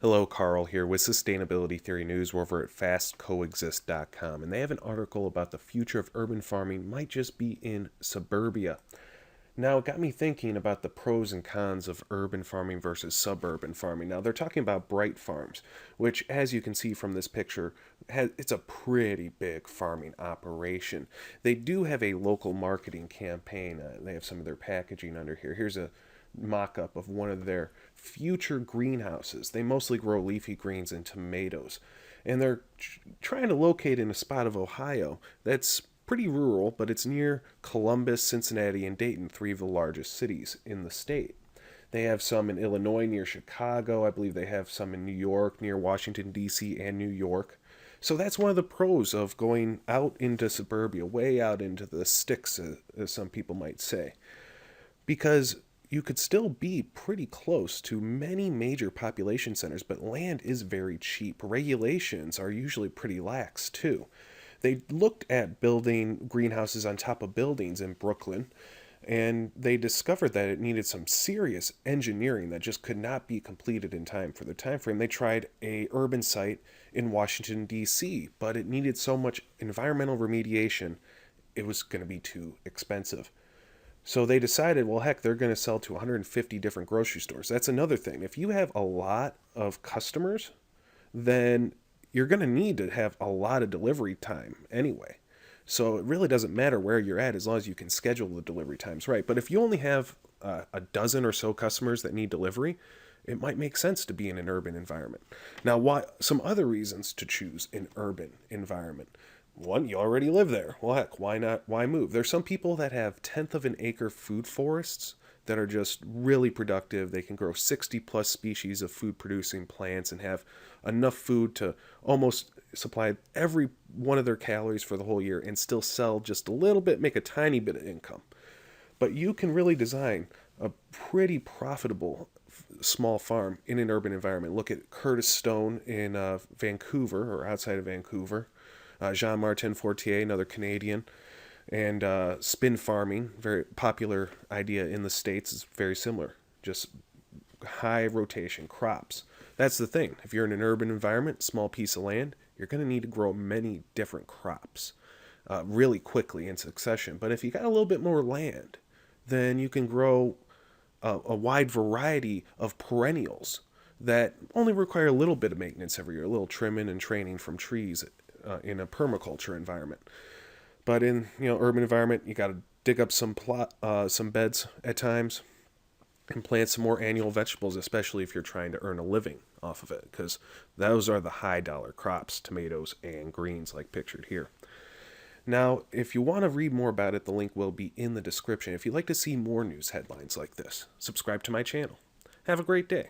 Hello, Carl here with Sustainability Theory News. We're over at fastcoexist.com, and they have an article about the future of urban farming might just be in suburbia. Now, it got me thinking about the pros and cons of urban farming versus suburban farming. Now, they're talking about Bright Farms, which, as you can see from this picture, it's a pretty big farming operation. They do have a local marketing campaign. They have some of their packaging under here. Here's a mock up of one of their future greenhouses. They mostly grow leafy greens and tomatoes. And they're trying to locate in a spot of Ohio that's pretty rural, but it's near Columbus, Cincinnati, and Dayton, three of the largest cities in the state. They have some in Illinois near Chicago. I believe they have some in New York near Washington, D.C., and New York. So that's one of the pros of going out into suburbia, way out into the sticks, as some people might say. Because you could still be pretty close to many major population centers, but land is very cheap. Regulations are usually pretty lax, too. They looked at building greenhouses on top of buildings in Brooklyn, and they discovered that it needed some serious engineering that just could not be completed in time for the time frame. They tried a urban site in Washington, D.C., but it needed so much environmental remediation, it was going to be too expensive. So they decided, well, heck, they're going to sell to 150 different grocery stores. That's another thing. If you have a lot of customers, then you're going to need to have a lot of delivery time anyway. So it really doesn't matter where you're at as long as you can schedule the delivery times right. But if you only have a dozen or so customers that need delivery, it might make sense to be in an urban environment. Now, why some other reasons to choose an urban environment? One, you already live there. Well, heck, why not? Why move? There's some people that have tenth of an acre food forests that are just really productive. They can grow 60 plus species of food producing plants and have enough food to almost supply every one of their calories for the whole year and still sell just a little bit, make a tiny bit of income. But you can really design a pretty profitable small farm in an urban environment. Look at Curtis Stone in Vancouver or outside of Vancouver. Jean Martin Fortier, another Canadian, and spin farming, very popular idea in the States, is very similar. Just high rotation crops. That's the thing. If you're in an urban environment, small piece of land, you're going to need to grow many different crops really quickly in succession. But if you got a little bit more land, then you can grow a wide variety of perennials that only require a little bit of maintenance every year, a little trimming and training from trees in a permaculture environment. But in urban environment, you got to dig up some beds at times, and plant some more annual vegetables, especially if you're trying to earn a living off of it, because those are the high dollar crops, tomatoes and greens, like pictured here. Now, if you want to read more about it, the link will be in the description. If you'd like to see more news headlines like this, subscribe to my channel. Have a great day.